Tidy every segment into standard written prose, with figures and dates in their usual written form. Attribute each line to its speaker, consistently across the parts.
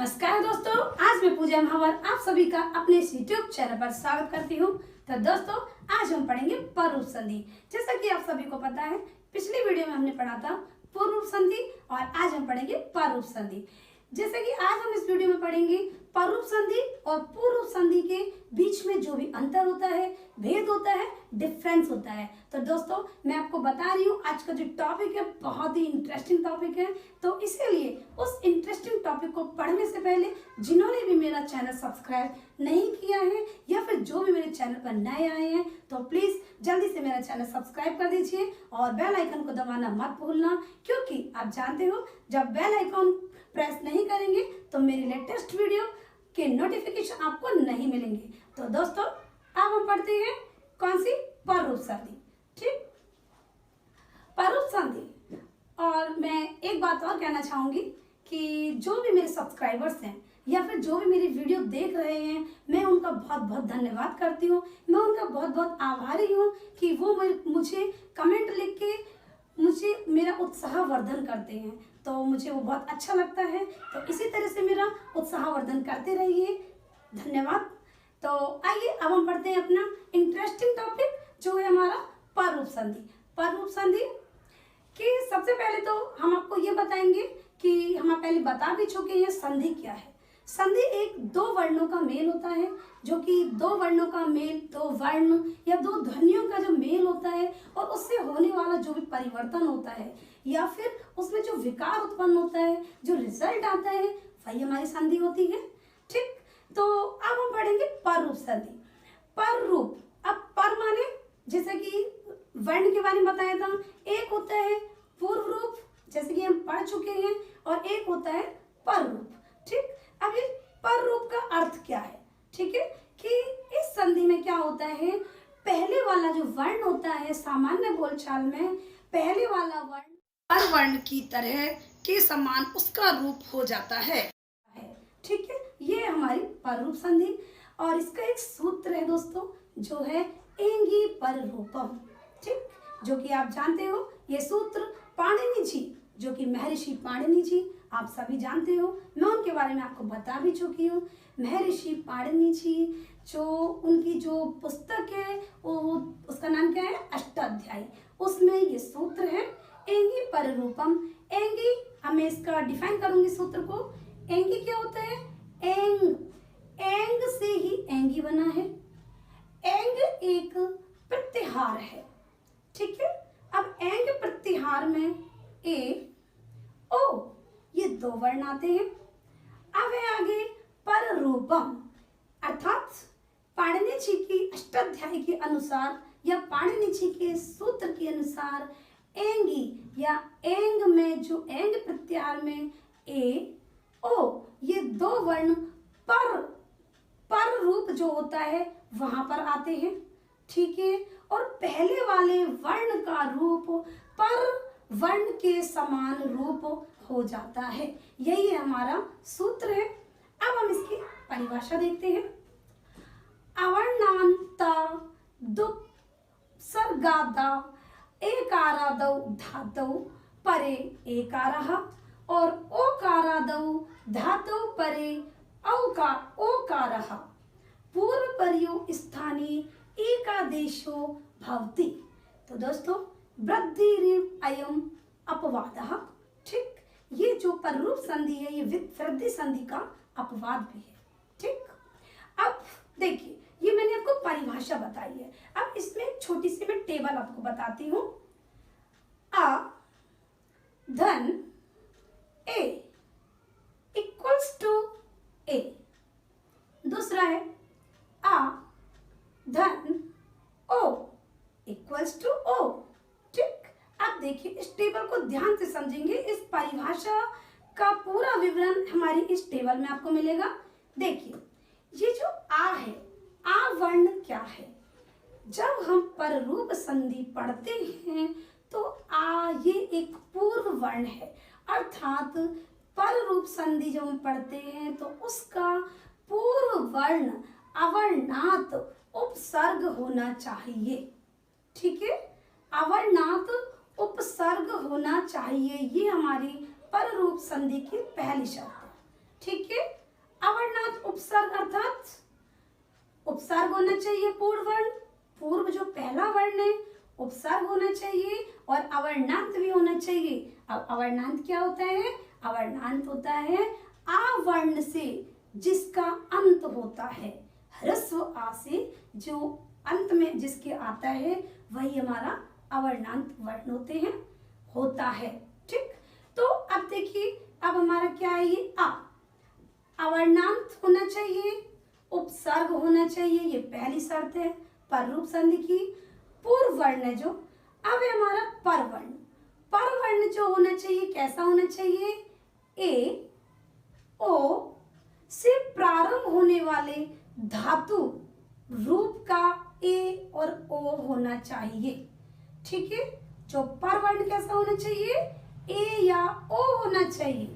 Speaker 1: नमस्कार दोस्तों, आज मैं पूजा महावर आप सभी का अपने इस यूट्यूब चैनल पर स्वागत करती हूँ। तो दोस्तों, आज हम पढ़ेंगे पररूप संधि। जैसा कि आप सभी को पता है, पिछली वीडियो में हमने पढ़ा था पूर्व संधि और आज हम पढ़ेंगे पररूप संधि। जैसे कि आज हम इस वीडियो में पढ़ेंगे पररूप संधि और पूर्व संधि के बीच में जो भी अंतर होता है, भेद होता है, डिफरेंस होता है। तो दोस्तों, मैं आपको बता रही हूँ आज का जो टॉपिक है बहुत ही इंटरेस्टिंग टॉपिक है। तो इसीलिए उस इंटरेस्टिंग टॉपिक को पढ़ने से पहले जिन्होंने भी मेरा चैनल सब्सक्राइब नहीं किया है या फिर जो भी मेरे चैनल पर नए आए हैं, तो प्लीज जल्दी से मेरा चैनल सब्सक्राइब कर दीजिए और बेल आइकन को दबाना मत भूलना, क्योंकि आप जानते हो जब बेल आइकन प्रेस नहीं करेंगे तो मेरी लेटेस्ट वीडियो के नोटिफिकेशन आपको नहीं मिलेंगे। तो दोस्तों, अब हम पढ़ते हैं कौन सी पररूप संधि। ठीक, पररूप संधि। और मैं एक बात और कहना चाहूंगी कि जो भी मेरे सब्सक्राइबर्स हैं या फिर जो भी मेरी वीडियो देख रहे हैं, मैं उनका बहुत बहुत धन्यवाद करती हूँ। मैं उनका बहुत बहुत आभारी हूँ कि वो मुझे कमेंट लिख के मुझे मेरा उत्साह वर्धन करते हैं। तो मुझे वो बहुत अच्छा लगता है। तो इसी तरह से मेरा उत्साह वर्धन करते रहिए। धन्यवाद। तो आइए अब हम पढ़ते हैं अपना इंटरेस्टिंग टॉपिक जो है हमारा पररूप संधि। पररूप संधि कि सबसे पहले तो हम आपको ये बताएंगे कि हम पहले बता भी चुके हैं संधि क्या है। संधि एक दो वर्णों का मेल होता है, जो कि दो वर्णों का मेल, दो वर्ण या दो ध्वनियों का जो मेल होता है और उससे होने वाला जो भी परिवर्तन होता है या फिर उसमें जो विकार उत्पन्न होता है, जो रिजल्ट आता है, वही हमारी संधि होती है। ठीक, तो अब हम पढ़ेंगे पररूप संधि। पररूप, अब पर माने जैसे कि वर्ण के बारे में बताया था, एक होता है पूर्व रूप जैसे कि हम पढ़ चुके हैं और एक होता है पररूप। ठीक, अब इस पररूप का अर्थ क्या है? ठीक है, कि इस संधि में क्या होता है, पहले वाला जो वर्ण होता है सामान्य बोलचाल में पहले वाला वर्ण हर वर्ण की तरह के समान उसका रूप हो जाता है। ठीक है, ये हमारी पररूप संधि और इसका एक सूत्र है दोस्तों, जो है एंगी पररूपम। ठीक, जो कि आप जानते हो, ये सूत्र पाणिनि जी, जो कि महर्षि पाणिनि जी, आप सभी जानते हो, मैं उनके बारे में आपको बता भी चुकी हूँ। महर्षि पाणिनि जी, जो उनकी जो पुस्तक है वो उसका नाम क्या है, अष्टाध्यायी, उसमें ये सूत्र है एंगी पररूपम। एंगी, मैं इसका डिफाइन करूंगी सूत्र को। एंगी क्या होता है? एंग, एंग से ही एंगी बना है। एंग एक प्रत्याहार है। ठीक है, अब एंग प्रत्याहार में ए ओ ये दो वर्ण आते हैं। अब है आगे पररूपम, अर्थात पाणिनि जी की अष्टाध्यायी के अनुसार या पाणिनि जी के सूत्र के अनुसार एंगी या एंग में जो एंग प्रत्याहार में ए ओ ये दो वर्ण पर रूप जो होता है वहां पर आते हैं। ठीक है, और पहले वाले वर्ण का रूप पर वर्ण के समान रूप हो जाता है। यही हमारा सूत्र है। अब हम इसकी परिभाषा देखते हैं। अवर्णांता दुप्सर्गादा एकारादौ धातौ परे एकारः और ओकारादौ धातौ परे ओकारः पूर्व पर्यो स्थाने एकादेशो भवति। तो दोस्तों, वृद्धिरिव अयम अपवादः। ठीक, ये जो पररूप संधि है ये वृद्धि संधि का अपवाद भी है। ठीक, अब देखिए, ये मैंने आपको परिभाषा बताई है। अब इसमें एक छोटी सी मैं टेबल आपको बताती हूँ। अ धन ए इक्वल्स टू ए, दूसरा है अ धन ओ इक्वल्स टू ओ। ठीक, अब देखिए, इस टेबल को ध्यान से समझेंगे। इस परिभाषा का पूरा विवरण हमारी इस टेबल में आपको मिलेगा। देखिए, ये जो आ है, आ वर्ण क्या है? जब हम पररूप संधि पढ़ते हैं तो आ ये एक पूर्व वर्ण है, अर्थात पररूप संधि जब हम पढ़ते हैं तो उसका पूर्व वर्ण अवर्णात उपसर्ग होना चाहिए। ठीक है, अवर्णात उपसर्ग होना चाहिए, ये हमारी पररूप संधि की पहली शर्त है। ठीक है, चाहिए पूर्व वर्ण, पूर्व जो पहला वर्ण है उपसर्ग होना चाहिए और अवर्णांत भी होना चाहिए। अब अवर्णांत क्या होता है? अवर्णांत होता है आवर्ण से जिसका अंत होता है, ह्रस्व आ से जो अंत में जिसके आता है वही हमारा अवर्णांत वर्ण होता है। ठीक, तो अब देखिए अब हमारा क्या है, ये आ अवर्णांत होना चाहिए, उपसर्ग होना चाहिए, ये पहली शर्त है पररूप संधि की। पूर्व वर्ण है जो, अब है हमारा परवर्ण। परवर्ण जो होना चाहिए कैसा होना चाहिए? ए ओ से प्रारंभ होने वाले धातु रूप का ए और ओ होना चाहिए। ठीक है, जो परवर्ण कैसा होना चाहिए? ए या ओ होना चाहिए,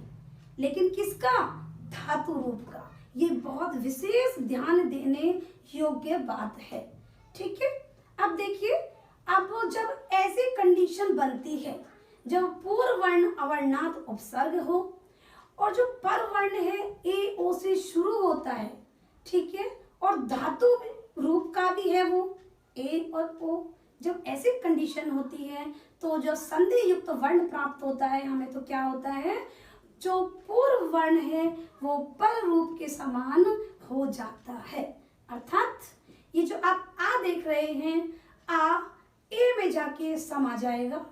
Speaker 1: लेकिन किसका? धातु रूप का। ये बहुत विशेष ध्यान देने योग्य बात है। ठीक है, अब देखिए अब जब ऐसी कंडीशन बनती है जब पूर्व वर्ण अवर्णांत उपसर्ग हो और जो पर वर्ण है ए ओ से शुरू होता है, ठीक है, और धातु रूप का भी है वो ए और ओ, जब ऐसी कंडीशन होती है तो जो संधि युक्त वर्ण प्राप्त होता है हमें, तो क्या होता है, जो पूर्व वर्ण है वो पर रूप के समान हो जाता है। अर्थात ये जो आप आ देख रहे हैं, आ ए में जाके समा जाएगा,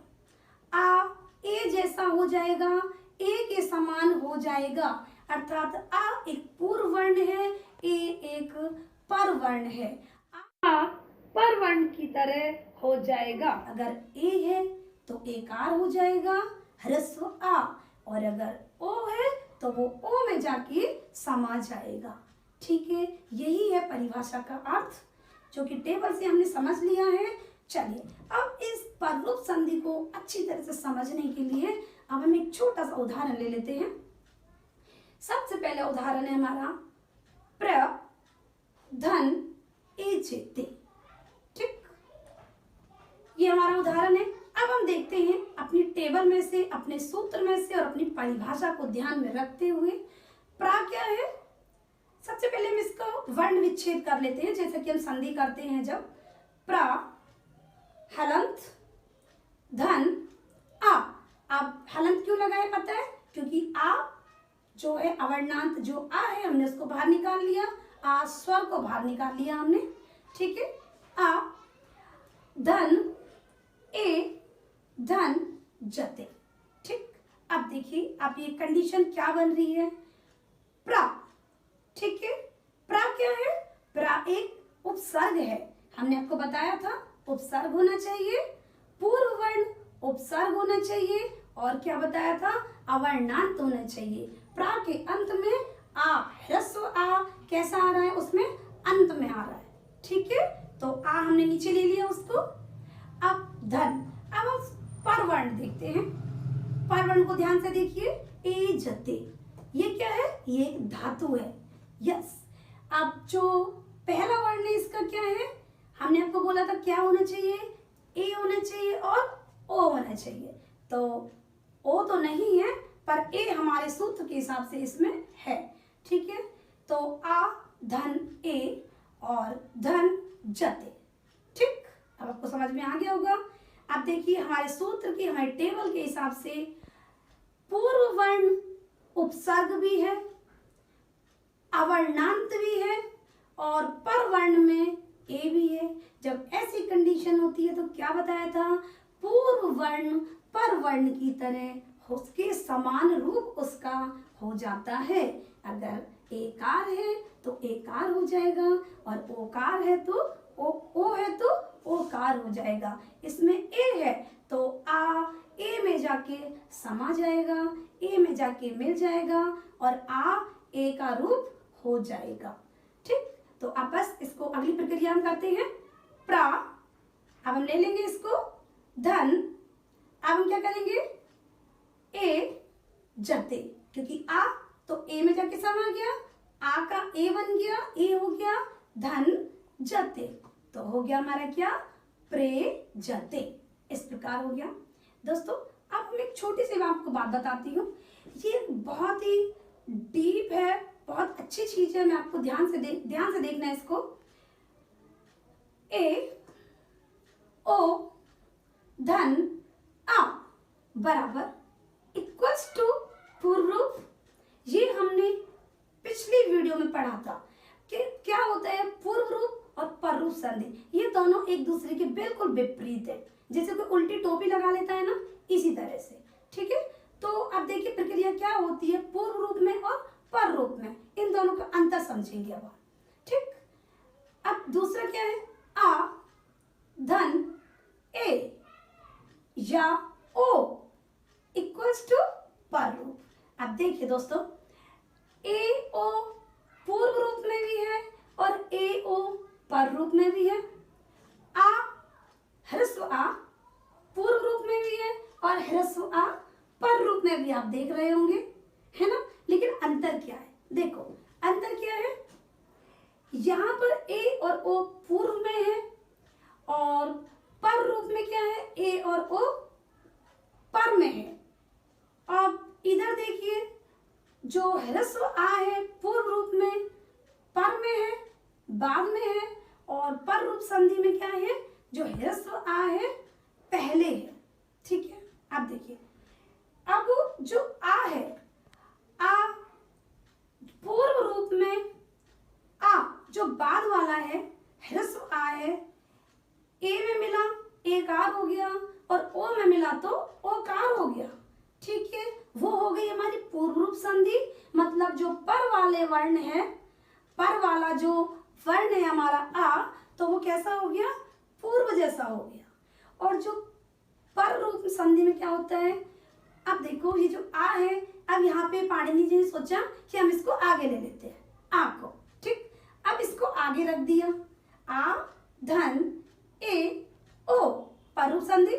Speaker 1: आ ए जैसा हो जाएगा, ए के समान हो जाएगा। अर्थात आ एक पूर्व वर्ण है, ए एक पर वर्ण है। आ पर वर्ण की तरह हो जाएगा। अगर ए है तो एकार हो जाएगा ह्रस्व आ, और अगर ओ है तो वो ओ में जाके समा जाएगा। ठीक है, यही है परिभाषा का अर्थ जो कि टेबल से हमने समझ लिया है। चलिए अब इस पररूप संधि को अच्छी तरह से समझने के लिए अब हम एक छोटा सा उदाहरण ले लेते हैं। सबसे पहले उदाहरण है हमारा प्र धन ए जेते। ठीक, ये हमारा उदाहरण है। अब हम देखते हैं अपनी टेबल में से, अपने सूत्र में से और अपनी परिभाषा को ध्यान में रखते हुए प्रा क्या है। सबसे पहले हम इसको वर्ण विच्छेद कर लेते हैं, जैसे कि हम संधि करते हैं जब प्रा हलंत धन आ। अब हलंत क्यों लगाए पता है? क्योंकि आ जो है अवर्णांत जो आ है हमने उसको बाहर निकाल लिया, आ स्वर को बाहर निकाल लिया हमने। ठीक है, आ धन ए धन जते। ठीक, अब देखिए अब ये कंडीशन क्या बन रही है, प्रा। ठीक है, प्रा क्या है? प्रा एक उपसर्ग है, हमने आपको बताया था उपसर्ग होना चाहिए, पूर्व वर्ण उपसर्ग होना चाहिए, और क्या बताया था, अवर्णांत होना चाहिए। प्रा के अंत में आ ह्रस्व आ कैसा आ रहा है, उसमें अंत में आ रहा है। ठीक है, तो आ हमने नीचे ले लिया उसको। अब धन, अब हम परवर्ण देखते हैं। परवर्ण को ध्यान से देखिए, ए जते, ये क्या है, ये एक धातु है। यस, अब जो पहला वर्ण है इसका क्या है, हमने आपको बोला था क्या होना चाहिए, ए होना चाहिए और ओ होना चाहिए। तो ओ तो नहीं है पर ए हमारे सूत्र के हिसाब से इसमें है। ठीक है, तो आ धन ए और धन जते। ठीक, अब आपको समझ में आ गया होगा। अब देखिए हमारे सूत्र की, हमारे टेबल के हिसाब से पूर्व वर्ण उपसर्ग भी है, अवर्णांत भी है और पर वर्ण में ए भी है। जब ऐसी कंडीशन होती है तो क्या बताया था, पूर्व वर्ण पर वर्ण की तरह उसके समान रूप उसका हो जाता है। अगर एकार है तो एकार हो जाएगा और ओकार है तो ओ है तो ओकार हो जाएगा। इसमें ए है तो आ ए में जाके समा जाएगा, ए में जाके मिल जाएगा और आ ए का रूप हो जाएगा। ठीक, तो अब बस इसको अगली प्रक्रिया हम करते हैं। प्रा, अब हम ले लेंगे इसको धन, अब हम क्या करेंगे, ए जते, क्योंकि आ तो ए में जाके समा गया, आ का ए बन गया, ए हो गया धन जते, तो हो गया हमारा क्या, प्रे जते। इस प्रकार हो गया। दोस्तों अब हम एक छोटी सी मैं आपको बात बताती हूँ, ये बहुत ही डीप है, बहुत अच्छी चीज है, मैं आपको ध्यान से देखना है इसको। ए ओ धन आ बराबर इक्वल्स टू पूर्व रूप। ये हमने पिछली वीडियो में पढ़ा था कि क्या होता है पूर्व रूप और पर रूप संधि। ये दोनों एक दूसरे के बिल्कुल विपरीत है, जैसे कोई उल्टी टोपी लगा लेता है ना, इसी तरह से। ठीक है, तो अब देखिए प्रक्रिया क्या होती है पूर्व रूप में और पर रूप में, इन दोनों का अंतर समझेंगे अब। ठीक, अब दूसरा क्या है, आ धन ए या ओ इक्वल्स टू पर रूप। अब देखिए दोस्तों, ए ओ पूर्व रूप में भी है और ए ओ पर रूप में भी है। आ ह्रस्व आ पूर्व रूप में भी है और ह्रस्व आ पर रूप में भी, आप देख रहे होंगे, है ना। लेकिन अंतर क्या है, देखो अंतर क्या है, यहाँ पर ए और ओ पूर्व में है और पर रूप में क्या है, ए और ओ पर में है। अब इधर देखिए, जो ह्रस्व आ है पूर्व रूप में पर में है, बाद में है, और पर रूप संधि में क्या है, जो ह्रस्व आ है पहले है। ठीक है, अब देखिए, अब जो आ है, आ पूर्व रूप में आ जो बाद वाला है ह्रस्व आ है, ए में मिला एकार हो गया और ओ में मिला तो ओकार हो गया। ठीक है, वो हो गई हमारी पूर्व रूप संधि। मतलब जो पर वाले वर्ण है, पर वाला जो वर्ण है हमारा आ, तो वो कैसा हो गया, पूर्व जैसा हो गया। और जो पर रूप संधि में क्या होता है, अब देखो ये जो आ है, अब यहाँ पे पाणिनि जी ने सोचा कि हम इसको आगे ले लेते हैं, आ को। ठीक, अब इसको आगे रख दिया, आ धन ए ओ पर रूप संधि।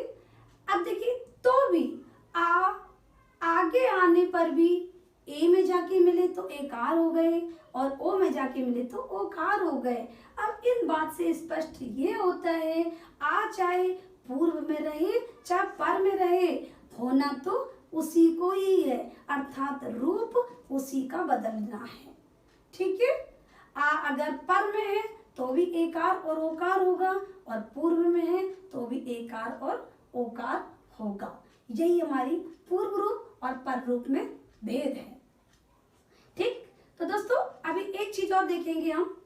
Speaker 1: अब देखिए, तो भी आ आगे आने पर भी ए में जाके मिले तो एकार हो गए और ओ में जाके मिले तो ओकार हो गए। अब इन बात से स्पष्ट ये होता है, आ चाहे पूर्व में रहे चाहे पर में रहे, होना तो उसी को ही है, अर्थात रूप उसी का बदलना है। ठीक है, आ अगर पर में है तो भी एकार और ओकार होगा और पूर्व में है तो भी एकार और ओकार होगा। यही हमारी पूर्व रूप और पर रूप में भेद है। ठीक, तो दोस्तों अभी एक चीज और देखेंगे हम,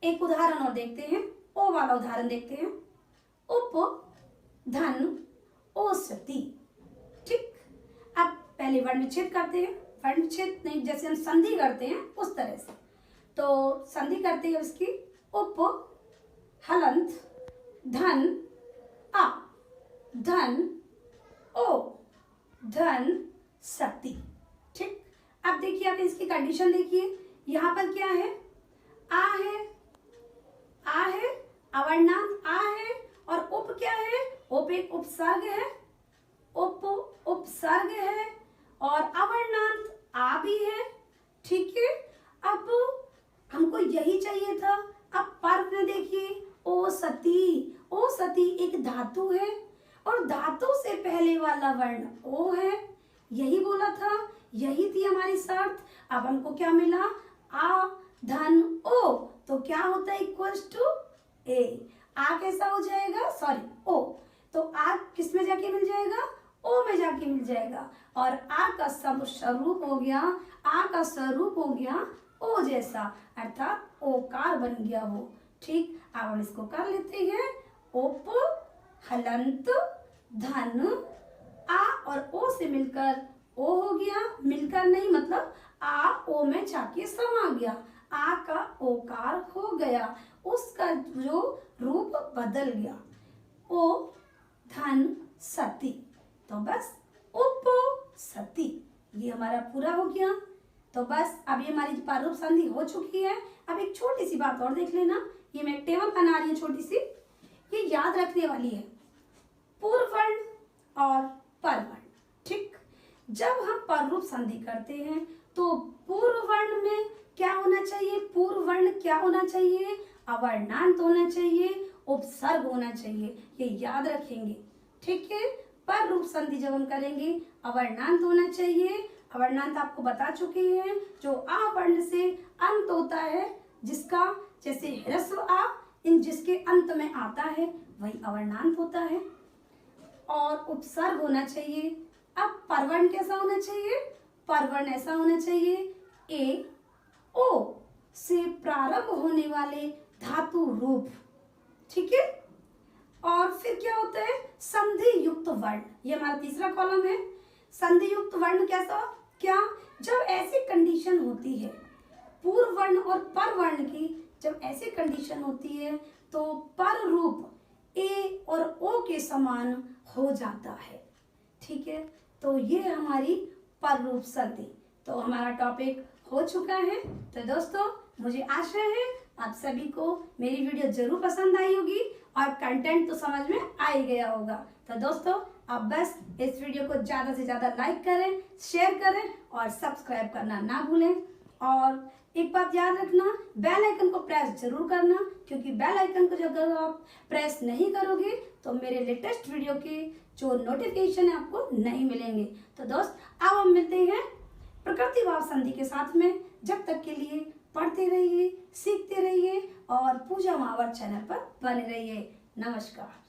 Speaker 1: एक उदाहरण और देखते हैं, ओ वाला उदाहरण देखते हैं। उप धन ओसति। ठीक, अब पहले वर्ण विच्छेद करते हैं, वर्ण विच्छेद नहीं, जैसे हम संधि करते हैं उस तरह से। तो संधि करते हैं इसकी, उप हलंत धन आ धन ओ धन सति। ठीक, अब देखिए, आप इसकी कंडीशन देखिए, यहाँ पर क्या है, आ है, आ है, अवर्णांत आ है और उप क्या है, उप एक उपसर्ग है, उप उपसर्ग है और अवर्णांत आ भी है। ठीक है, अब हमको यही चाहिए था। अब पर में देखिए, ओ सती एक धातु है और धातु से पहले वाला वर्ण ओ है, यही बोला था, यही थी हमारी शर्त। अब हमको क्या मिला, आ धन ओ, तो क्या होता है, इक्वल्स टू ए। आ कैसा हो जाएगा, सॉरी ओ, तो आ किस में जाके मिल जाएगा, ओ में जाके मिल जाएगा और आ का स्वरूप हो गया, आ का स्वरूप हो गया ओ जैसा, अर्थात ओकार बन गया वो। ठीक, अब हम इसको कर लेते हैं, उप हलंत धन आ और ओ से मिलकर ओ हो गया, मिलकर नहीं मतलब आ ओ में जाके समा गया, आ का ओकार हो गया, उसका जो रूप बदल गया, ओ धन सती। तो बस उप सती, ये हमारा पूरा हो गया। तो बस अभी हमारी प्रारूप संधि हो चुकी है। अब एक छोटी सी बात और देख लेना, ये मैं टेबल बना रही हूँ छोटी सी, ये याद रखने वाली है, पूर्व वर्ण और पर वर्ण। ठीक, जब हम प्रारूप संधि करते हैं तो पूर्व वर्ण में क्या होना चाहिए, पूर्व वर्ण क्या होना चाहिए, अवर्णांत होना चाहिए, उपसर्ग होना चाहिए, ये याद रखेंगे। ठीक है, पर रूप संधि जब हम करेंगे अवर्णांत होना चाहिए। अवर्णांत आपको बता चुके हैं, जो आ वर्ण से अंत होता है, जिसका जैसे ह्रस्व आ इन जिसके अंत में आता है वही अवर्णांत होता है। और उपसर्ग होना चाहिए। अब परवर्ण कैसा होना चाहिए? परवर्ण ऐसा होना चाहिए ए ओ से प्रारंभ होने वाले धातु रूप, ठीक है। और फिर क्या होता है? संधि युक्त वर्ण, ये हमारा तीसरा कॉलम है। संधि युक्त वर्ण कैसा? क्या? जब ऐसी कंडीशन होती है पूर्व वर्ण और पर वर्ण की, जब ऐसी कंडीशन होती है तो पर रूप ए और ओ के समान हो जाता है, ठीक है। तो ये हमारी पर रूप संधि। तो हमारा टॉपिक हो चुका है। तो दोस्तों, मुझे आशा है आप सभी को मेरी वीडियो जरूर पसंद आई होगी और कंटेंट तो समझ में आ ही गया होगा। तो दोस्तों, आप बस इस वीडियो को ज़्यादा से ज़्यादा लाइक करें, शेयर करें और सब्सक्राइब करना ना भूलें। और एक बात याद रखना, बेल आइकन को प्रेस जरूर करना, क्योंकि बेल आइकन को जब आप प्रेस नहीं करोगे तो मेरे लेटेस्ट वीडियो के जो नोटिफिकेशन है आपको नहीं मिलेंगे। तो दोस्त, अब हम मिलते हैं प्रकृति भाव संधि के साथ में। जब तक के लिए पढ़ते रहिए, सीखते रहिए और पूजा महावर चैनल पर बने रहिए। नमस्कार।